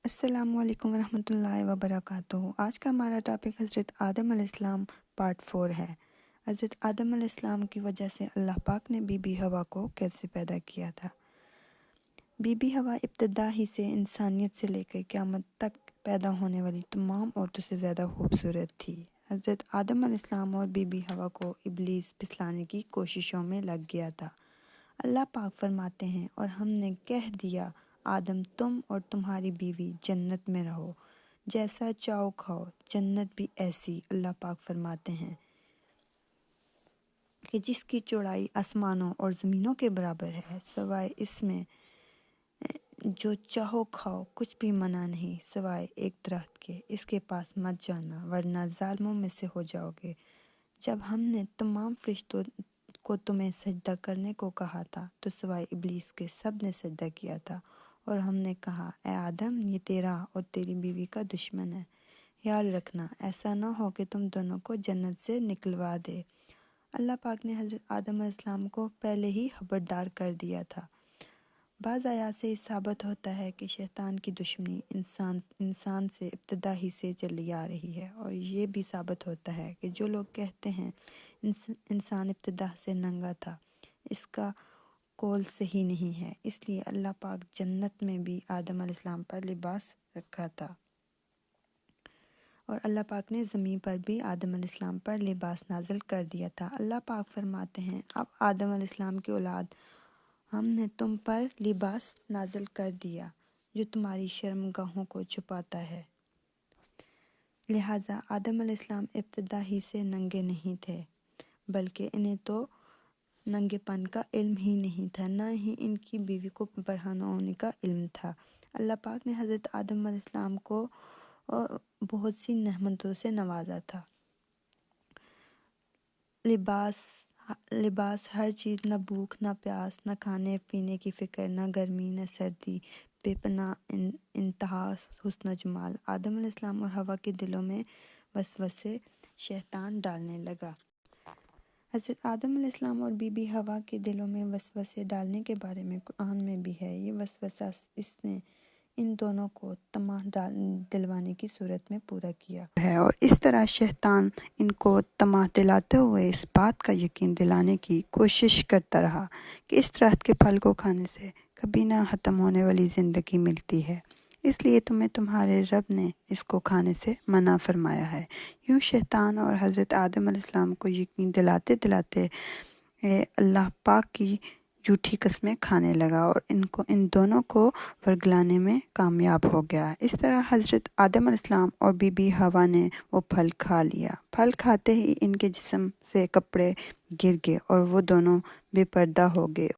السلام علیکم ورحمۃ اللہ وبرکاتہ۔ آج کا ہمارا ٹاپک حضرت آدم علیہ السلام پارٹ 4 ہے۔ حضرت آدم علیہ السلام کی وجہ سے اللہ پاک نے بی بی حوا کو کیسے پیدا کیا تھا۔ بی بی حوا ابتدا ہی سے انسانیت سے لے کر قیامت تک پیدا ہونے والی تمام عورتوں سے زیادہ خوبصورت تھی۔ حضرت آدم علیہ السلام اور بی بی حوا کو ابلیس پھسلانے کی کوششوں میں لگ گیا تھا۔ اللہ پاک فرماتے ہیں، اور ہم نے کہہ دیا آدم تم اور تمہاری بیوی جنت میں رہو، جیسا چاہو کھاؤ، جنت بھی ایسی۔ اللہ پاک فرماتے ہیں کہ جس کی چوڑائی آسمانوں اور زمینوں کے برابر ہے، سوائے اس میں جو چاہو کھاؤ، کچھ بھی منع نہیں سوائے ایک درخت کے، اس کے پاس مت جانا ورنہ ظالموں میں سے ہو جاؤ گے۔ جب ہم نے تمام فرشتوں کو تمہیں سجدہ کرنے کو کہا تھا تو سوائے ابلیس کے سب نے سجدہ کیا تھا، اور ہم نے کہا اے آدم یہ تیرا اور تیری بیوی کا دشمن ہے، خیال رکھنا ایسا نہ ہو کہ تم دونوں کو جنت سے نکلوا دے۔ اللہ پاک نے حضرت آدم علیہ السلام کو پہلے ہی خبردار کر دیا تھا۔ بعض آیات سے یہ ثابت ہوتا ہے کہ شیطان کی دشمنی انسان سے ابتدا ہی سے چلی آ رہی ہے، اور یہ بھی ثابت ہوتا ہے کہ جو لوگ کہتے ہیں انسان ابتدا سے ننگا تھا، اس کا قول صحیح نہیں ہے۔ اس لیے اللہ پاک جنت میں بھی آدم علیہ السلام پر لباس رکھا تھا، اور اللہ پاک نے زمین پر بھی آدم علیہ السلام پر لباس نازل کر دیا تھا۔ اللہ پاک فرماتے ہیں اب آدم علیہ السلام کی اولاد، ہم نے تم پر لباس نازل کر دیا جو تمہاری شرمگاہوں کو چھپاتا ہے، لہٰذا آدم علیہ السلام ابتدا ہی سے ننگے نہیں تھے، بلکہ انہیں تو ننگے پن کا علم ہی نہیں تھا، نہ ہی ان کی بیوی کو برہنہ ہونے کا علم تھا۔ اللہ پاک نے حضرت آدم علیہ السلام کو بہت سی نعمتوں سے نوازا تھا۔ لباس ہر چیز، نہ بھوک نہ پیاس، نہ کھانے پینے کی فکر، نہ گرمی نہ سردی، بے پناہ انتہا حسن و جمال۔ آدم علیہ السلام اور حوا کے دلوں میں وسوسے شیطان ڈالنے لگا۔ حضرت آدم علیہ السلام اور بی بی حوا کے دلوں میں وسوسے ڈالنے کے بارے میں قرآن میں بھی ہے۔ یہ وسوسہ اس نے ان دونوں کو طمع دلوانے کی صورت میں پورا کیا ہے، اور اس طرح شیطان ان کو طمع دلاتے ہوئے اس بات کا یقین دلانے کی کوشش کرتا رہا کہ اس درخت کے پھل کو کھانے سے کبھی نہ ختم ہونے والی زندگی ملتی ہے، اس لیے تمہیں تمہارے رب نے اس کو کھانے سے منع فرمایا ہے۔ یوں شیطان اور حضرت آدم علیہ السلام کو یقین دلاتے دلاتے اللہ پاک کی جھوٹی قسمیں کھانے لگا، اور ان دونوں کو ورگلانے میں کامیاب ہو گیا۔ اس طرح حضرت آدم علیہ السلام اور بی بی حوا نے وہ پھل کھا لیا۔ پھل کھاتے ہی ان کے جسم سے کپڑے گر گئے اور وہ دونوں بے پردہ ہو گئے۔